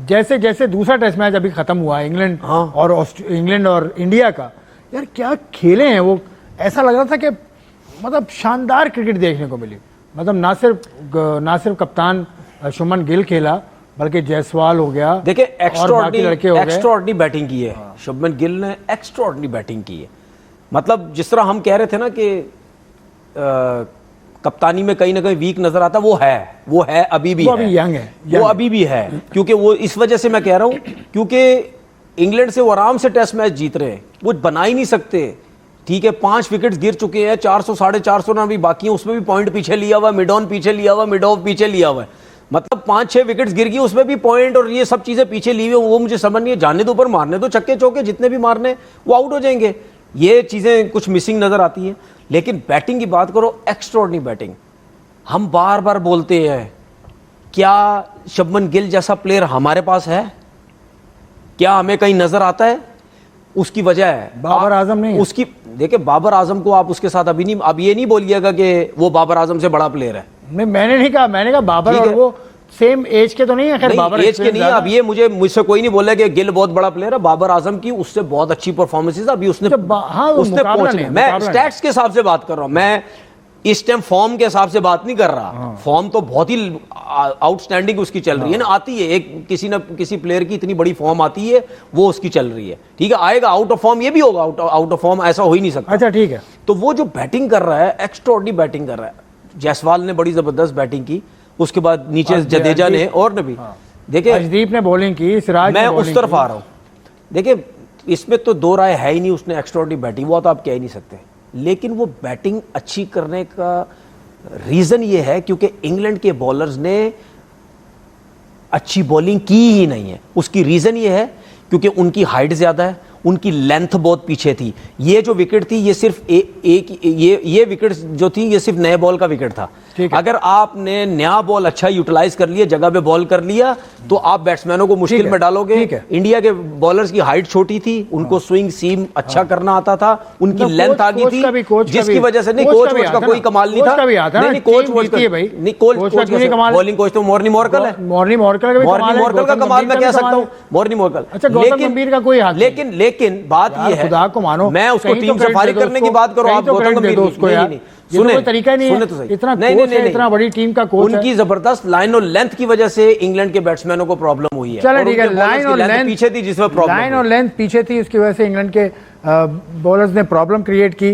जैसे जैसे दूसरा टेस्ट मैच अभी खत्म हुआ इंग्लैंड और इंडिया का, यार क्या खेले हैं वो। ऐसा लग रहा था कि मतलब शानदार क्रिकेट देखने को मिली। मतलब ना सिर्फ कप्तान शुभमन गिल खेला, बल्कि जायसवाल हो गया, देखिए एक्स्ट्राऑर्डिनरी बैटिंग की है। शुभमन गिल ने एक्स्ट्राऑर्डिनरी बैटिंग की है। मतलब जिस तरह हम कह रहे थे ना कि कप्तानी में कहीं ना कहीं वीक नजर आता, वो है अभी भी, अभी यंग है, वो अभी भी है। क्योंकि वो इस वजह से मैं कह रहा हूं क्योंकि इंग्लैंड से वो आराम से टेस्ट मैच जीत रहे हैं, वो बना ही नहीं सकते। ठीक है, 5 विकेट्स गिर चुके हैं, 400 450 रन अभी बाकी है, उसमें भी पॉइंट पीछे लिया हुआ, मिड ऑन पीछे लिया हुआ, मिड ऑफ पीछे लिया हुआ है। मतलब 5-6 विकेट्स गिर गई, उसमें भी पॉइंट और ये सब चीजें पीछे ली हुई, वो मुझे समझ नहीं है। जाने दो ऊपर, मारने दो छक्के चौके, जितने भी मारने वो आउट हो जाएंगे। ये चीजें कुछ मिसिंग नजर आती हैं। लेकिन बैटिंग की बात करो, एक्स्ट्राऑर्डिनरी बैटिंग। हम बार बार बोलते हैं, क्या शुभमन गिल जैसा प्लेयर हमारे पास है? क्या हमें कहीं नजर आता है? उसकी वजह है बाबर आजम नहीं। उसकी देखिए, बाबर आजम को आप उसके साथ अब ये नहीं बोलिएगा कि वो बाबर आजम से बड़ा प्लेयर है। मैंने नहीं कहा बाबर और वो सेम एज के तो नहीं है। खैर बाबर एज के नहीं है। अब ये मुझसे कोई नहीं बोला कि गिल बहुत बड़ा प्लेयर है। बाबर आजम की उससे बहुत अच्छी परफॉर्मेंस अभी उसने पहुंच लिया। मैं स्टैट्स के हिसाब से बात कर रहा हूं, मैं इस टाइम फॉर्म के हिसाब से बात नहीं कर रहा। फॉर्म तो बहुत ही आउटस्टैंडिंग उसकी चल रही है ना, आती है एक किसी प्लेयर की इतनी बड़ी फॉर्म आती है, वो उसकी चल रही है। ठीक है, आएगा आउट ऑफ फॉर्म, ये भी होगा आउट ऑफ फॉर्म, ऐसा हो ही नहीं सकता। अच्छा ठीक है। तो वो जो बैटिंग कर रहा है, एक्स्ट्राऑर्डिनरी बैटिंग कर रहा है। जायसवाल ने बड़ी जबरदस्त बैटिंग की, उसके बाद नीचे जडेजा ने और नबी, देखिए अर्शदीप ने बॉलिंग की, सिराज मैं उस तरफ आ रहा हूं। देखिए इसमें तो दो राय है ही नहीं, उसने एक्स्ट्राऑर्डिनरी बैटिंग, वो तो आप कह ही नहीं सकते। लेकिन वो बैटिंग अच्छी करने का रीजन ये है क्योंकि इंग्लैंड के बॉलर्स ने अच्छी बॉलिंग की ही नहीं है। उसकी रीजन ये है क्योंकि उनकी हाइट ज्यादा है, उनकी लेंथ बहुत पीछे थी। ये जो विकेट थी ये सिर्फ ये विकेट जो थी ये सिर्फ नए बॉल का विकेट था। अगर आपने नया बॉल अच्छा यूटिलाइज कर लिया, जगह पे बॉल कर लिया, तो आप बैट्समैनों को मुश्किल में डालोगे। इंडिया के बॉलर्स की हाइट छोटी थी, उनको स्विंग सीम अच्छा करना आता था, उनकी लेंथ आ गई थी, जिसकी वजह से नहीं कोच का कोई कमाल नहीं था। नहीं कोच बॉलिंग कोच तो मॉर्नी मॉर्कल है। मॉर्नी मॉर्कल का कमाल मैं कह सकता हूँ, मॉर्नी मॉर्कल। लेकिन बात ये है, खुदा को मानो, मैं उसको टीम से फारिग करने की बात करूं, आप गौतम गंभीर उसको यार सुने, तरीका नहीं है तो सही। इतना बड़ी टीम का कोच, उनकी जबरदस्त लाइन और लेंथ की वजह से इंग्लैंड के बैट्समैनों को प्रॉब्लम हुई है। चलो ठीक है, लाइन और लेंथ पीछे थी, जिसमें प्रॉब्लम, लाइन और लेंथ पीछे थी, उसकी वजह से इंग्लैंड के बॉलर्स ने प्रॉब्लम क्रिएट की,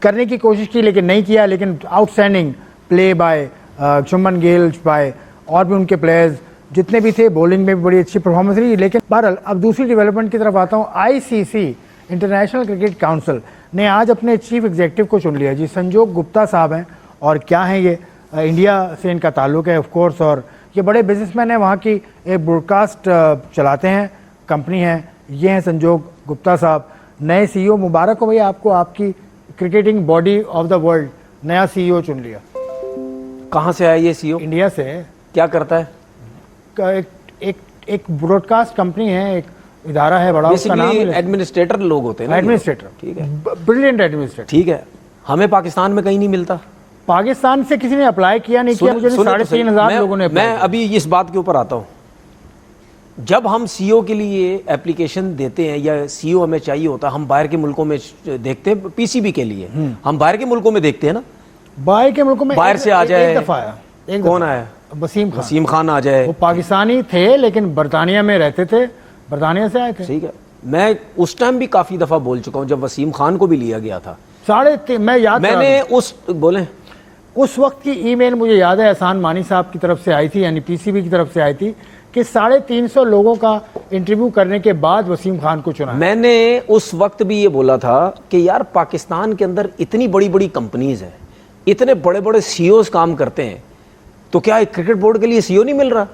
करने की कोशिश की लेकिन नहीं किया। लेकिन outstanding play by Shubman Gill, by और भी उनके प्लेयर्स जितने भी थे, बॉलिंग में भी बड़ी अच्छी परफॉर्मेंस रही। लेकिन बहरहाल अब दूसरी डेवलपमेंट की तरफ आता हूँ। आईसीसी इंटरनेशनल क्रिकेट काउंसिल ने आज अपने चीफ एग्जीक्यूटिव को चुन लिया जी। संजोग गुप्ता साहब हैं, और क्या हैं ये, इंडिया से इनका ताल्लुक है ऑफ कोर्स, और ये बड़े बिजनेसमैन हैं, वहाँ की एक ब्रॉडकास्ट चलाते हैं, कंपनी है। ये हैं संजोग गुप्ता साहब, नए सीईओ। मुबारक हो भैया आपको, आपकी cricketing body of the world नया सीईओ चुन लिया। कहाँ से आया ये सीईओ? इंडिया से। क्या करता है? एक ब्रॉडकास्ट कंपनी है, एक इदारा है बड़ा, उसका नाम एडमिनिस्ट्रेटर लोग होते हैं ना, एडमिनिस्ट्रेटर। ठीक है, ब्रिलियंट एडमिनिस्ट्रेटर। ठीक है, हमें पाकिस्तान में कहीं नहीं मिलता। पाकिस्तान से किसी ने अप्लाई किया नहीं किया, मुझे 3,500 लोगों ने। मैं अभी इस बात के ऊपर आता हूँ, जब हम सीईओ के लिए एप्लीकेशन देते हैं या सीईओ हमें चाहिए होता, हम बाहर के मुल्कों में देखते हैं, पीसीबी के लिए हम बाहर के मुल्कों में देखते हैं ना, बाहर के मुल्कों में बाहर से आ जाए, एक दफा आया, कौन आया? वसीम खान आ जाए। वो पाकिस्तानी थे लेकिन बरतानिया में रहते थे, बरतानिया से आए थे। ठीक है, मैं उस टाइम भी काफी दफा बोल चुका हूं, जब वसीम खान को भी लिया गया था। मैंने बोले उस वक्त की ईमेल मुझे याद है, एहसान मानी साहब की तरफ से आई थी, यानी पीसीबी की तरफ से आई थी कि 350 लोगों का इंटरव्यू करने के बाद वसीम खान को चुना। मैंने उस वक्त भी ये बोला था कि यार पाकिस्तान के अंदर इतनी बड़ी बड़ी कंपनीज है, इतने बड़े बड़े सीईओज काम करते हैं, तो क्या एक क्रिकेट बोर्ड के लिए सीईओ नहीं मिल रहा?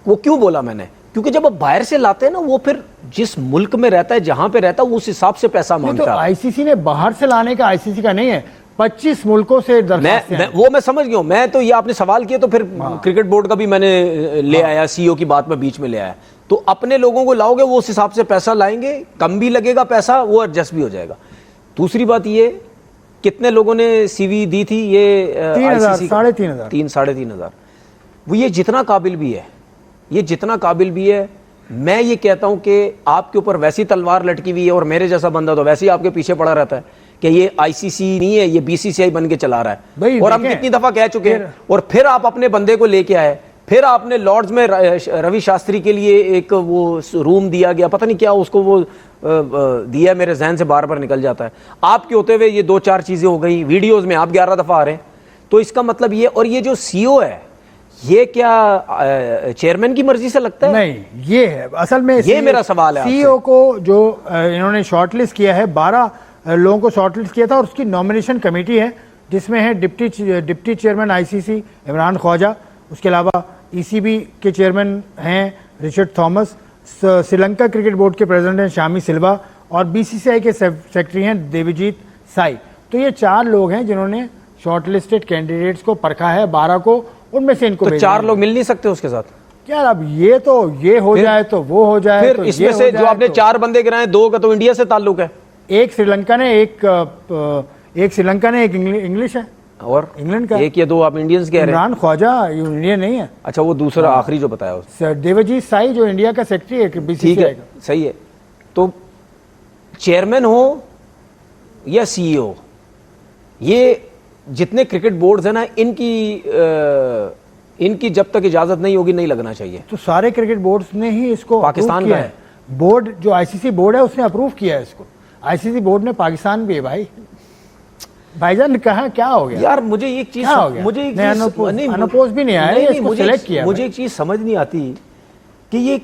वो क्यों बोला मैंने? क्योंकि जब आप बाहर से लाते हैं ना, वो फिर जिस मुल्क में रहता है, जहां पे रहता है, उस हिसाब से पैसा मांगता है। तो आईसीसी ने बाहर से लाने का, आईसीसी का नहीं है, 25 मुल्कों से वो मैं समझ गया हूं। मैं तो ये आपने सवाल किया तो फिर क्रिकेट बोर्ड का भी मैंने ले आया, सीईओ की बात में बीच में ले आया। तो अपने लोगों को लाओगे, वो उस हिसाब से पैसा लाएंगे, कम भी लगेगा पैसा, वो एडजस्ट भी हो जाएगा। दूसरी बात ये, कितने लोगों ने सीवी दी थी? ये 3,500 3,500। वो ये जितना काबिल भी है, ये जितना काबिल भी है, मैं ये कहता हूं कि आपके ऊपर वैसी तलवार लटकी हुई है और मेरे जैसा बंदा तो वैसे ही आपके पीछे पड़ा रहता है कि ये आईसीसी नहीं है, ये बीसीसीआई बन के चला रहा है। और हम कितनी दफा कह चुके हैं। और फिर आप अपने बंदे को लेके आए, फिर आपने लॉर्ड्स में रवि शास्त्री के लिए एक वो रूम दिया गया, पता नहीं क्या उसको वो दिया, मेरे जहन से बार बार निकल जाता है। आपके होते हुए ये 2-4 चीजें हो गई, वीडियोज में आप 11 दफा आ रहे हैं। तो इसका मतलब ये, और ये जो सीईओ है ये क्या चेयरमैन की मर्जी से लगता है? नहीं, ये है असल में, ये मेरा सवाल है। सीईओ को जो इन्होंने शॉर्टलिस्ट किया है, 12 लोगों को शॉर्टलिस्ट किया था और उसकी नॉमिनेशन कमेटी है जिसमें है deputy chairman ICC Imran Khawaja, उसके अलावा ईसीबी के चेयरमैन हैं Richard Thomas, Sri Lanka cricket board के प्रेसिडेंट हैं शामी सिल्वा और बीसीसीआई के सेक्रेटरी हैं देवजीत साई। तो ये 4 लोग हैं जिन्होंने शॉर्टलिस्टेड कैंडिडेट्स को परखा है, 12 को, उनमें से इनको तो 4 लोग मिल नहीं सकते उसके साथ यार? अब ये हो जाए तो वो हो जाए, फिर तो इसमें से जो आपने 4 बंदे गिराए, 2 का तो इंडिया से ताल्लुक है, एक श्रीलंका ने, एक श्रीलंका ने, एक इंग्लिश है और इंग्लैंड का, 1 या 2 आप इंडियंस कह रहे हैं। इमरान ख्वाजा इंडियन नहीं है। अच्छा, वो दूसरा आखिरी जो बताया उसने, देवजीत साई जो इंडिया का सेक्रेटरी है ठीक बीसीसीआई है, का। सही है। तो चेयरमैन हो या सीईओ, ये जितने क्रिकेट बोर्ड्स हैं ना, इनकी जब तक इजाजत नहीं होगी नहीं लगना चाहिए। तो सारे क्रिकेट बोर्ड्स ने ही इसको पाकिस्तान approve किया का है। बोर्ड जो आईसीसी बोर्ड है उसने अप्रूव किया है इसको। आईसीसी बोर्ड ने पाकिस्तान भी है भाईजान, कहा क्या हो गया यार? मुझे एक चीज, अनपोज भी नहीं आया, इसको सेलेक्ट किया। मुझे एक चीज समझ नहीं आती कि ये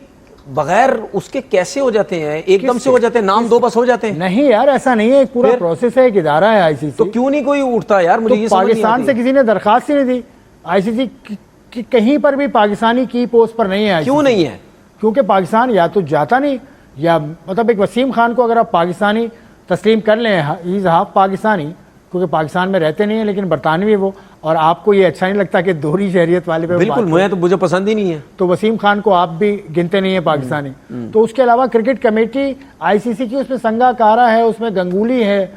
बगैर उसके कैसे हो जाते हैं, एकदम से हो जाते हैं, नाम 2 बस हो जाते हैं। नहीं यार, ऐसा नहीं है, एक पूरा प्रोसेस है, एक इदारा है आईसीसी। तो क्यों नहीं कोई उठता यार? मुझे ये समझ नहीं आती। पाकिस्तान से किसी ने दरखास्त ही नहीं दी। आईसीसी कि कहीं पर भी पाकिस्तानी की पोस्ट पर नहीं है। क्यों नहीं है? क्योंकि पाकिस्तान या तो जाता नहीं, या मतलब एक वसीम खान को अगर आप पाकिस्तानी तस्लीम कर लें, इज हाफ पाकिस्तानी, क्योंकि पाकिस्तान में रहते नहीं है लेकिन बरतानवी है वो, और आपको ये अच्छा नहीं लगता कि दोहरी शहरियत वाले पे बिल्कुल, मुझे पसंद ही नहीं है। तो वसीम खान को आप भी गिनते नहीं है पाकिस्तानी। तो उसके अलावा क्रिकेट कमेटी आईसीसी की, उसमें संगाकारा है, उसमें गंगूली है।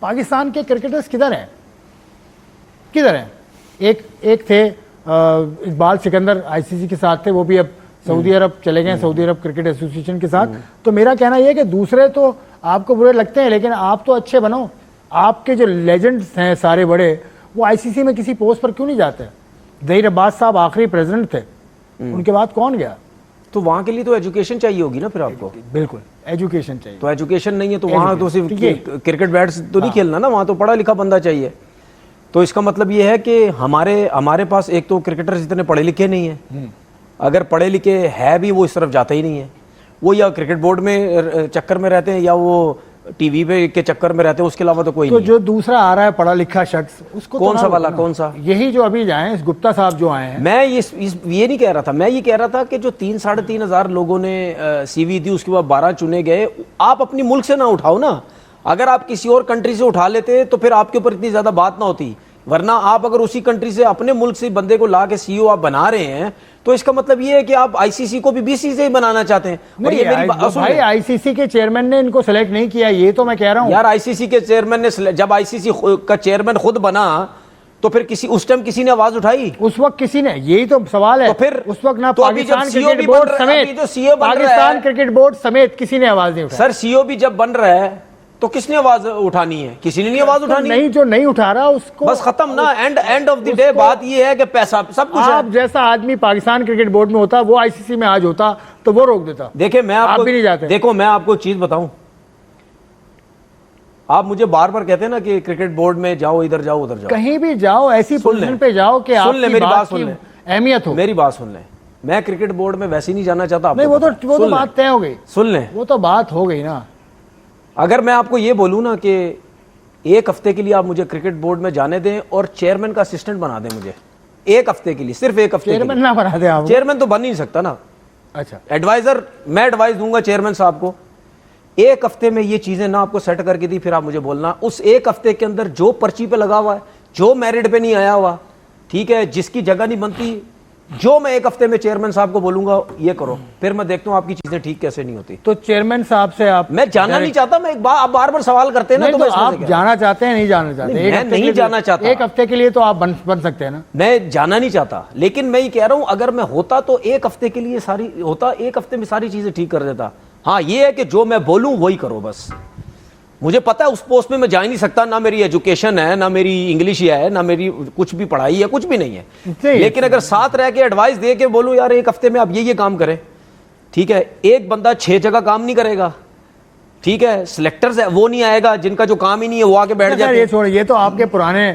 पाकिस्तान के क्रिकेटर्स किधर हैं? एक थे इकबाल सिकंदर आईसीसी के साथ थे, वो भी अब सऊदी अरब चले गए, सऊदी अरब क्रिकेट एसोसिएशन के साथ। तो मेरा कहना यह है कि दूसरे तो आपको बुरे लगते हैं लेकिन आप तो अच्छे बनो। आपके जो लेजेंड्स हैं सारे बड़े, वो आईसीसी में किसी पोस्ट पर क्यों नहीं जाते? ज़हीर अब्बास साहब आखिरी प्रेसिडेंट थे, उनके बाद कौन गया? तो वहां के लिए तो एजुकेशन चाहिए होगी ना फिर आपको। बिल्कुल, एजुकेशन चाहिए। तो एजुकेशन नहीं है तो वहां तो सिर्फ क्रिकेट बैट्स तो नहीं खेलना ना, वहां तो पढ़ा लिखा बंदा चाहिए। तो इसका मतलब ये है कि हमारे पास एक तो क्रिकेटर्स इतने पढ़े लिखे नहीं है, अगर पढ़े लिखे है भी वो इस तरफ जाते ही नहीं है। वो या क्रिकेट बोर्ड में चक्कर में रहते हैं या वो टीवी पे के चक्कर में रहते हैं, उसके अलावा तो कोई तो नहीं। जो दूसरा आ रहा है पढ़ा लिखा शख्स, उसको कौन तो सा वाला? कौन सा? यही जो अभी आए हैं, गुप्ता साहब जो आए हैं। मैं ये नहीं कह रहा था, मैं ये कह रहा था कि जो 3-3.5 हजार लोगों ने सीवी दी, उसके बाद 12 चुने गए। आप अपनी मुल्क से ना उठाओ ना, अगर आप किसी और कंट्री से उठा लेते तो फिर आपके ऊपर इतनी ज्यादा बात ना होती। वरना आप अगर उसी कंट्री से अपने मुल्क से बंदे को ला के सीईओ आप बना रहे हैं, तो इसका मतलब ये है कि आप आईसीसी को भी बीसीसी से ही बनाना चाहते हैं। और ये मेरी भाई, आईसीसी के चेयरमैन ने इनको सेलेक्ट नहीं किया, ये तो मैं कह रहा हूं यार। आईसीसी के चेयरमैन ने, जब आईसीसी का चेयरमैन खुद बना तो फिर उस टाइम किसी ने आवाज उठाई? उस वक्त किसी ने, यही तो सवाल है। तो फिर उस वक्त ना तो पाकिस्तान क्रिकेट बोर्ड समेत, पाकिस्तान क्रिकेट बोर्ड समेत किसी ने आवाज नहीं उठाई। सर सीईओ भी जब बन रहा है तो किसने आवाज उठानी है? किसी ने नहीं आवाज उठानी। नहीं, जो नहीं उठा रहा उसको बस खत्म ना, एंड ऑफ द डे बात ये है कि पैसा सब कुछ है। आप जैसा आदमी पाकिस्तान क्रिकेट बोर्ड में होता, वो आईसीसी में आज होता तो वो रोक देता। देखिए, मैं आप भी नहीं जाते। देखो, मैं आपको चीज बताऊं, आप मुझे बार बार कहते हैं ना कि क्रिकेट बोर्ड में जाओ, इधर जाओ, उधर जाओ, कहीं भी जाओ, ऐसी पोजीशन पे जाओ कि आपकी मेरी बात सुन ले, अहमियत हो। मेरी बात सुन ले। मैं क्रिकेट बोर्ड में वैसे ही नहीं जाना चाहता। नहीं, वो तो बात तय हो गई। सुन ले, वो तो बात हो गई ना। अगर मैं आपको ये बोलूं ना कि 1 हफ्ते के लिए आप मुझे क्रिकेट बोर्ड में जाने दें और चेयरमैन का असिस्टेंट बना दें मुझे, 1 हफ्ते के लिए, सिर्फ 1 हफ्ते। चेयरमैन ना बना दे आप? चेयरमैन तो बन नहीं सकता ना। अच्छा, एडवाइजर, मैं एडवाइस दूंगा चेयरमैन साहब को। 1 हफ्ते में ये चीजें ना आपको सेट करके दी, फिर आप मुझे बोलना उस 1 हफ्ते के अंदर जो पर्ची पे लगा हुआ है, जो मेरिट पे नहीं आया हुआ, ठीक है, जिसकी जगह नहीं बनती, जो मैं एक हफ्ते में चेयरमैन साहब को बोलूंगा ये करो, फिर मैं देखता हूं आपकी चीजें ठीक कैसे नहीं होती। तो चेयरमैन साहब से आप, मैं जानना नहीं चाहता, मैं एक बार आप बार समवाल करते हैं ना, नहीं, तो तो मैं इसमें से आप क्या? जाना चाहते हैं, नहीं जाना चाहते? नहीं, एक मैं हफ्ते के नहीं लिए- जाना चाहता। एक हफ्ते के लिए तो आप बन सकते हैं ना। मैं जाना नहीं चाहता, लेकिन मैं ये कह रहा हूं अगर मैं होता तो एक हफ्ते के लिए सारी होता, एक हफ्ते में सारी चीजें ठीक कर देता। हाँ, ये है कि जो मैं बोलूं वही करो बस। मुझे पता है उस पोस्ट में मैं जा ही नहीं सकता, ना मेरी एजुकेशन है, ना मेरी इंग्लिश है, ना मेरी कुछ भी पढ़ाई है, कुछ भी नहीं है। लेकिन अगर साथ रह के एडवाइस दे के बोलूं यार एक हफ्ते में आप ये काम करें, ठीक है। एक बंदा 6 जगह काम नहीं करेगा, ठीक है। सिलेक्टर्स है वो नहीं आएगा, जिनका जो काम ही नहीं है वो आके बैठ जाते ये हैं। छोड़िए, ये तो आपके पुराने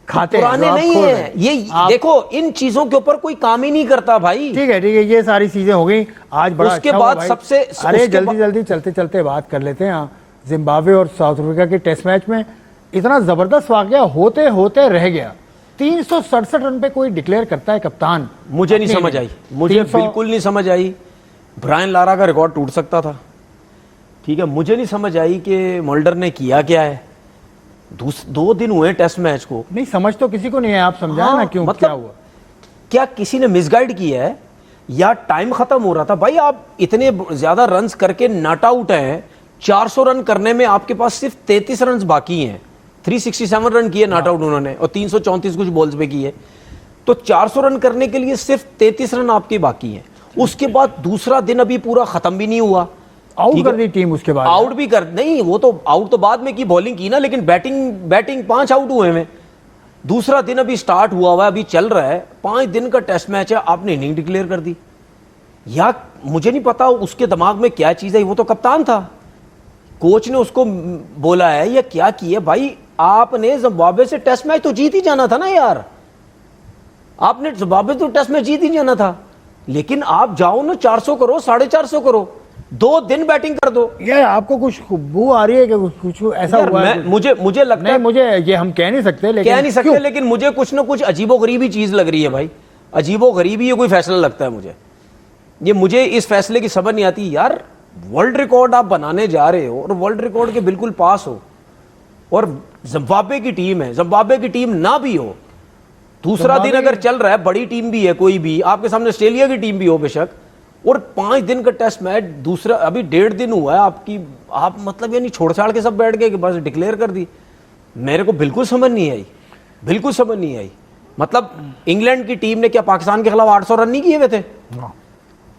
खाते हैं, पुराने जो आप नहीं खोल रहे है हैं। ये, देखो इन चीजों के ऊपर कोई काम ही नहीं करता भाई। ठीक है, ये सारी चीजें हो गई आज। बड़ा उसके अच्छा हुआ बाद भाई। सबसे अरे जल्दी चलते चलते बात कर लेते हैं। जिम्बाब्वे और साउथ अफ्रीका के टेस्ट मैच में इतना जबरदस्त वाकया होते होते रह गया। 367 रन पे कोई डिक्लेयर करता है कप्तान। मुझे नहीं समझ आई, मुझे बिल्कुल नहीं समझ आई। ब्रायन लारा का रिकॉर्ड टूट सकता था, ठीक है। मुझे नहीं समझ आई कि मोल्डर ने किया क्या है। 2 दिन हुए टेस्ट मैच को। नहीं समझ तो किसी को नहीं है, आप समझाए हाँ, ना क्यों, मतलब क्या हुआ? क्या किसी ने मिसगाइड किया है या टाइम खत्म हो रहा था? भाई आप इतने ज्यादा रन्स करके नॉट आउट हैं, 400 रन करने में आपके पास सिर्फ 33 रन बाकी हैं। 367 रन किए नॉट आउट उन्होंने और 334 कुछ बॉल्स पे किए। तो 400 रन करने के लिए सिर्फ 33 रन आपके बाकी हैं। उसके बाद दूसरा दिन अभी पूरा खत्म भी नहीं हुआ, आउट कर दी टीम उसके बाद। आउट भी कर नहीं, वो तो आउट तो बाद में की, बॉलिंग की ना, लेकिन बैटिंग 5 आउट हुए हैं। दूसरा दिन अभी स्टार्ट हुआ है, अभी चल रहा है। 5 दिन का टेस्ट मैच है, आपने इनिंग डिक्लेयर कर दी। या मुझे नहीं पता उसके दिमाग में क्या चीज है, वो तो कप्तान था, कोच ने उसको बोला है या क्या किया। भाई आपने जिम्बाब्वे से टेस्ट मैच तो जीत ही जाना था ना यार, आपने जिम्बाब्वे तो टेस्ट मैच जीत ही जाना था। लेकिन आप जाओ ना 400 करो, 450 करो, 2 दिन बैटिंग कर दो। यार आपको कुछ खुशबू आ रही है कि कुछ ऐसा हुआ है? मुझे लगता नहीं, है, मुझे ये हम कह नहीं सकते, लेकिन कह नहीं सकते, क्यों? लेकिन मुझे कुछ ना कुछ अजीबोगरीबी चीज लग रही है भाई। अजीबोगरीबी ये कोई फैसला लगता है मुझे इस फैसले की समझ नहीं आती यार। वर्ल्ड रिकॉर्ड आप बनाने जा रहे हो और वर्ल्ड रिकॉर्ड के बिल्कुल पास हो, और जिम्बाब्वे की टीम है, जिम्बाब्वे की टीम ना भी हो, दूसरा दिन अगर चल रहा है, बड़ी टीम भी है, कोई भी आपके सामने ऑस्ट्रेलिया की टीम भी हो बेशक, और 5 दिन का टेस्ट मैच, दूसरा अभी 1.5 दिन हुआ है आपकी, आप मतलब यानी छोड़ छाड़ के सब बैठ गए कि बस डिक्लेयर कर दी। मेरे को बिल्कुल समझ नहीं आई, बिल्कुल समझ नहीं आई। मतलब इंग्लैंड की टीम ने क्या पाकिस्तान के खिलाफ 800 रन नहीं किए हुए थे?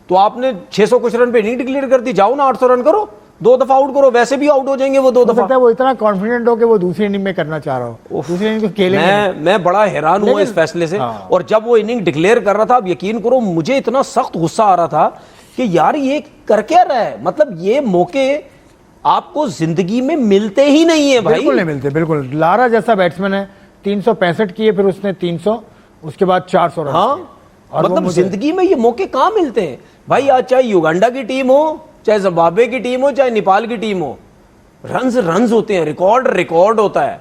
तो आपने 600 कुछ रन पे नहीं डिक्लेयर कर दी। जाओ ना 800 रन करो, 2 दफा आउट करो, वैसे भी आउट हो जाएंगे वो 2 दफा। वो इतना कॉन्फिडेंट हो कि वो दूसरी इनिंग में करना चाह रहा हो, दूसरी इनिंग को खेलेंगे। मैं बड़ा हैरान हुआ इस फैसले से। हाँ। और जब वो इनिंग डिक्लेयर कर रहा था, आप यकीन करो मुझे इतना सख्त गुस्सा आ रहा था कि यार ये कर क्या रहा है। मतलब ये मौके आपको जिंदगी में मिलते ही नहीं है भाई, बिल्कुल नहीं मिलते, बिल्कुल। लारा जैसा बैट्समैन है, 365 किए, फिर उसने 300, उसके बाद 400 रन। हाँ, मतलब जिंदगी में ये मौके कहां मिलते हैं भाई। आज चाहे युगांडा की टीम हो, चाहे जिम्बाब्वे की टीम हो, चाहे नेपाल की टीम हो, रन्स होते हैं, रिकॉर्ड होता है।